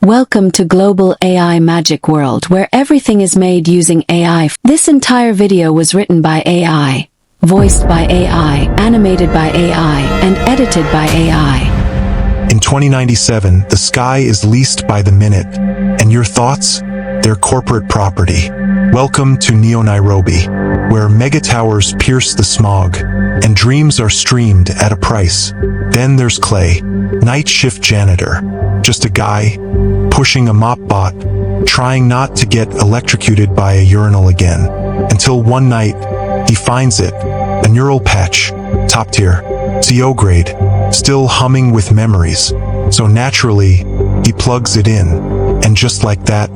Welcome to Global AI Magic World, where everything is made using AI. This entire video was written by AI, voiced by AI, animated by AI, and edited by AI. In 2097, the sky is leased by the minute, and your thoughts? They're corporate property. Welcome to Neo-Nairobi, where megatowers pierce the smog, and dreams are streamed at a price. Then there's Clay, night shift janitor, just a guy pushing a mop bot, trying not to get electrocuted by a urinal again, until one night, he finds it, a neural patch, top tier, CO grade, still humming with memories. So naturally, he plugs it in, and just like that,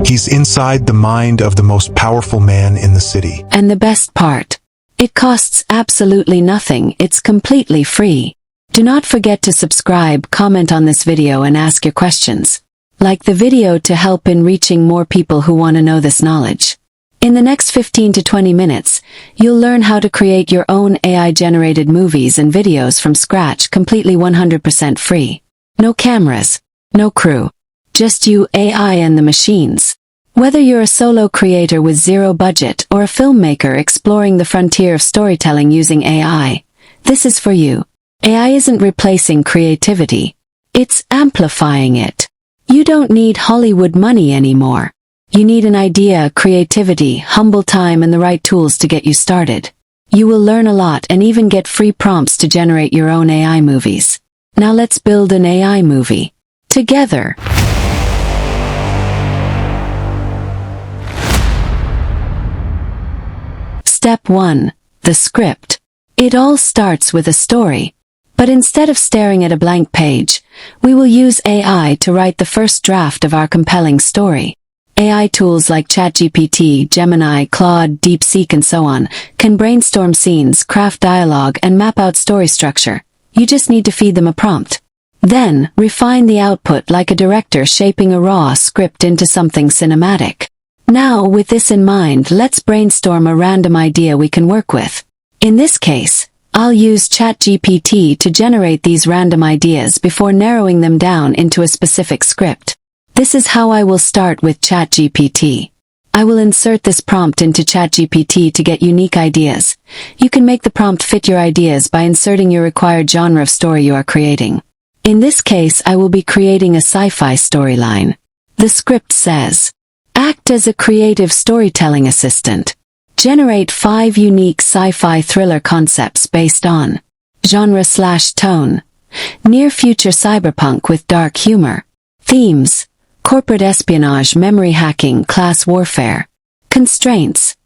he's inside the mind of the most powerful man in the city. And the best part, it costs absolutely nothing. It's completely free. Do not forget to subscribe, comment on this video, and ask your questions. Like the video to help in reaching more people who want to know this knowledge. In the next 15 to 20 minutes, you'll learn how to create your own AI-generated movies and videos from scratch, completely 100% free. No cameras, no crew. Just you, AI, and the machines. Whether you're a solo creator with zero budget or a filmmaker exploring the frontier of storytelling using AI, this is for you. AI isn't replacing creativity. It's amplifying it. You don't need Hollywood money anymore. You need an idea, creativity, humble time, and the right tools to get you started. You will learn a lot and even get free prompts to generate your own AI movies. Now let's build an AI movie together. Step 1. The script. It all starts with a story. But instead of staring at a blank page, we will use AI to write the first draft of our compelling story. AI tools like ChatGPT, Gemini, Claude, DeepSeek, and so on can brainstorm scenes, craft dialogue, and map out story structure. You just need to feed them a prompt. Then, refine the output like a director shaping a raw script into something cinematic. Now, with this in mind, let's brainstorm a random idea we can work with. In this case, I'll use ChatGPT to generate these random ideas before narrowing them down into a specific script. This is how I will start with ChatGPT. I will insert this prompt into ChatGPT to get unique ideas. You can make the prompt fit your ideas by inserting your required genre of story you are creating. In this case, I will be creating a sci-fi storyline. The script says, act as a creative storytelling assistant. Generate 5 unique sci-fi thriller concepts based on genre/tone, near-future cyberpunk with dark humor, themes, corporate espionage, memory hacking, class warfare. Constraints.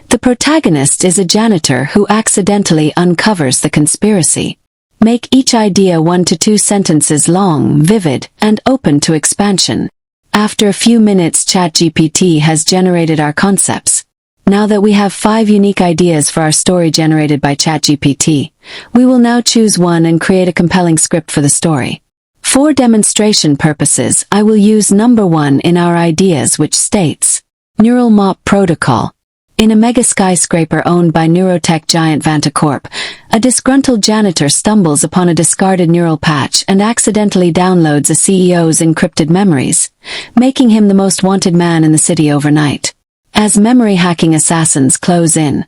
The protagonist is a janitor who accidentally uncovers the conspiracy. Make each idea 1 to 2 sentences long, vivid, and open to expansion. After a few minutes, ChatGPT has generated our concepts. Now that we have 5 unique ideas for our story generated by ChatGPT, we will now choose one and create a compelling script for the story. For demonstration purposes, I will use number 1 in our ideas, which states, Neural Mop Protocol. In a mega skyscraper owned by neurotech giant Vantacorp, a disgruntled janitor stumbles upon a discarded neural patch and accidentally downloads a CEO's encrypted memories, making him the most wanted man in the city overnight. As memory hacking assassins close in,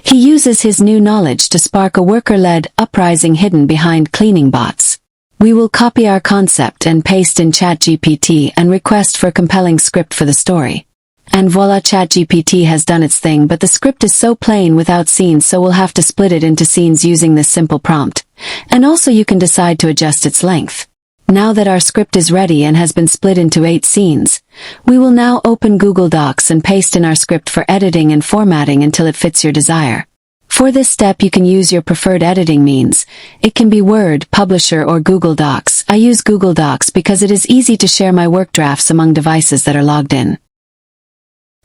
he uses his new knowledge to spark a worker-led uprising hidden behind cleaning bots. We will copy our concept and paste in ChatGPT and request for a compelling script for the story. And voila, ChatGPT has done its thing, but the script is so plain without scenes, so we'll have to split it into scenes using this simple prompt. And also you can decide to adjust its length. Now that our script is ready and has been split into 8 scenes, we will now open Google Docs and paste in our script for editing and formatting until it fits your desire. For this step, you can use your preferred editing means. It can be Word, Publisher, or Google Docs. I use Google Docs because it is easy to share my work drafts among devices that are logged in.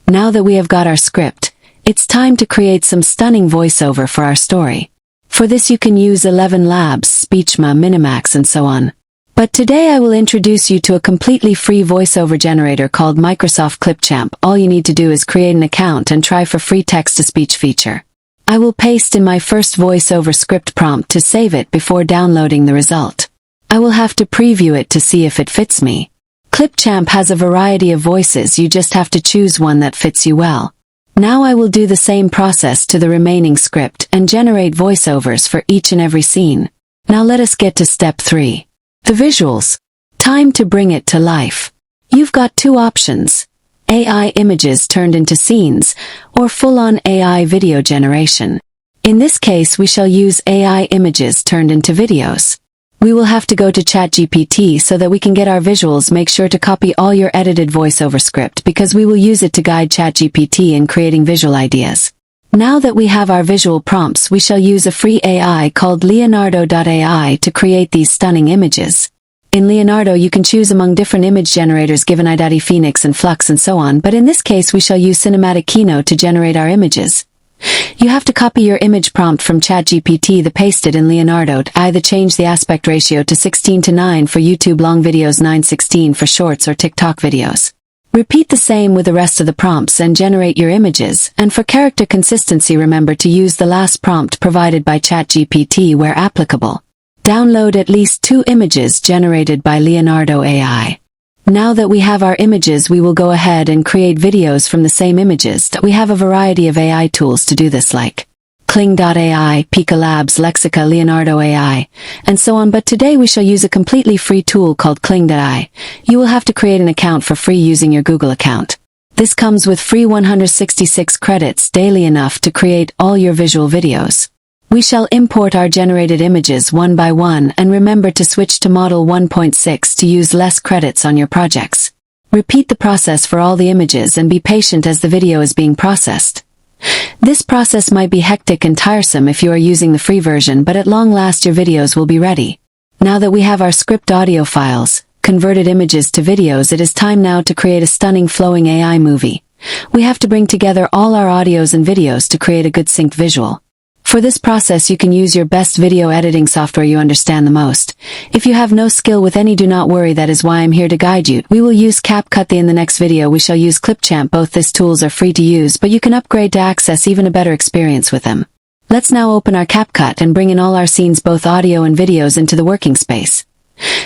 Now that we have got our script, it's time to create some stunning voiceover for our story. For this you can use 11 Labs, Speechma, Minimax, and so on. But today I will introduce you to a completely free voiceover generator called Microsoft Clipchamp. All you need to do is create an account and try for free text-to-speech feature. I will paste in my first voiceover script prompt to save it before downloading the result. I will have to preview it to see if it fits me. Clipchamp has a variety of voices, you just have to choose one that fits you well. Now I will do the same process to the remaining script and generate voiceovers for each and every scene. Now let us get to step 3. The visuals. Time to bring it to life. You've got two options: AI images turned into scenes, or full-on AI video generation. In this case, we shall use AI images turned into videos. We will have to go to ChatGPT so that we can get our visuals. Make sure to copy all your edited voiceover script because we will use it to guide ChatGPT in creating visual ideas. Now that we have our visual prompts, we shall use a free AI called Leonardo.ai to create these stunning images. In Leonardo, you can choose among different image generators given Idati Phoenix and Flux and so on, but in this case we shall use Cinematic Keynote to generate our images. You have to copy your image prompt from ChatGPT, the paste it in Leonardo. Either change the aspect ratio to 16:9 for YouTube long videos, 9:16 for shorts or TikTok videos. Repeat the same with the rest of the prompts and generate your images, and for character consistency remember to use the last prompt provided by ChatGPT where applicable. Download at least 2 images generated by Leonardo AI. Now that we have our images, we will go ahead and create videos from the same images. We have a variety of AI tools to do this, like Kling.ai, Pika Labs, Lexica, Leonardo AI, and so on, but today we shall use a completely free tool called Kling.ai. You will have to create an account for free using your Google account. This comes with free 166 credits daily, enough to create all your visual videos. We shall import our generated images one by one, and remember to switch to model 1.6 to use less credits on your projects. Repeat the process for all the images and be patient as the video is being processed. This process might be hectic and tiresome if you are using the free version, but at long last your videos will be ready. Now that we have our script audio files, converted images to videos, it is time now to create a stunning flowing AI movie. We have to bring together all our audios and videos to create a good synced visual. For this process you can use your best video editing software you understand the most. If you have no skill with any, do not worry, that is why I'm here to guide you. We will use CapCut. In the next video we shall use Clipchamp. Both these tools are free to use, but you can upgrade to access even a better experience with them. Let's now open our CapCut and bring in all our scenes, both audio and videos, into the working space.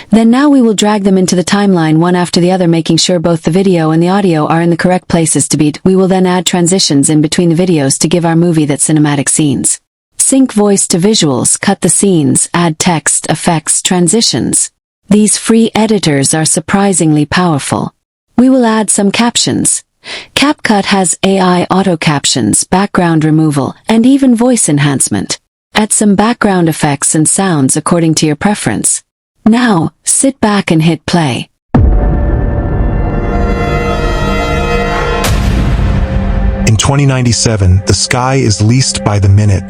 Then now we will drag them into the timeline one after the other, making sure both the video and the audio are in the correct places to be. We will then add transitions in between the videos to give our movie that cinematic scenes. Sync voice to visuals, cut the scenes, add text, effects, transitions. These free editors are surprisingly powerful. We will add some captions. CapCut has AI auto captions, background removal, and even voice enhancement. Add some background effects and sounds according to your preference. Now, sit back and hit play. In 2097, the sky is leased by the minute,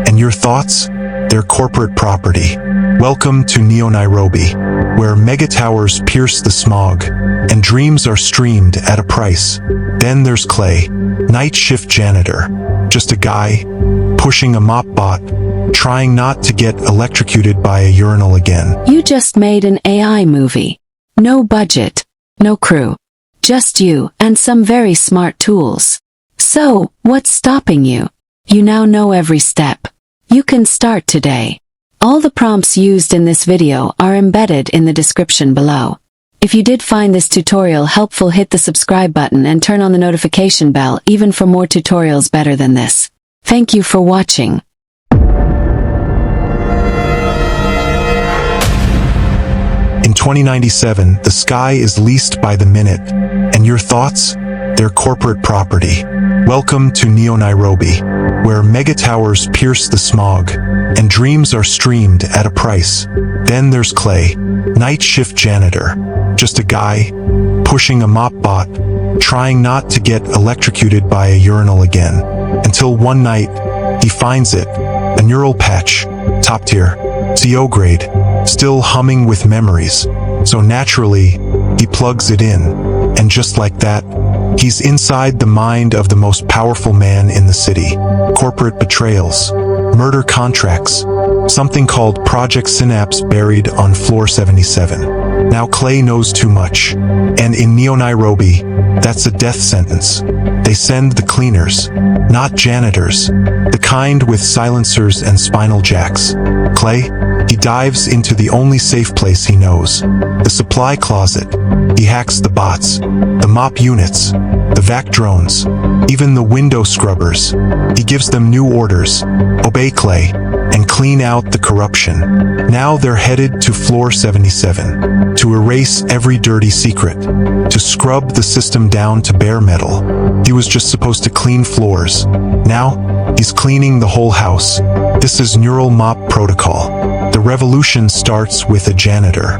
and your thoughts? They're corporate property. Welcome to Neo Nairobi, where mega towers pierce the smog, and dreams are streamed at a price. Then there's Clay, night shift janitor, just a guy pushing a mop bot, trying not to get electrocuted by a urinal again. You just made an AI movie. No budget, no crew, just you and some very smart tools. So, what's stopping you? You now know every step. You can start today. All the prompts used in this video are embedded in the description below. If you did find this tutorial helpful, hit the subscribe button and turn on the notification bell even for more tutorials better than this. Thank you for watching. In 2097, the sky is leased by the minute, and your thoughts? They're corporate property. Welcome to Neo Nairobi, where mega towers pierce the smog, and dreams are streamed at a price. Then there's Clay, night shift janitor, just a guy pushing a mop bot, trying not to get electrocuted by a urinal again, until one night, he finds it, a neural patch, top tier, CO grade, still humming with memories. So naturally, he plugs it in, and just like that, he's inside the mind of the most powerful man in the city. Corporate betrayals, murder contracts, something called Project Synapse buried on floor 77. Now Clay knows too much, and in Neo Nairobi, that's a death sentence. They send the cleaners, not janitors, the kind with silencers and spinal jacks. Clay? He dives into the only safe place he knows, the supply closet. He hacks the bots, the mop units, the vac drones, even the window scrubbers. He gives them new orders, obey Clay, and clean out the corruption. Now they're headed to floor 77, to erase every dirty secret, to scrub the system down to bare metal. He was just supposed to clean floors. Now, he's cleaning the whole house. This is neural mop protocol. The revolution starts with a janitor.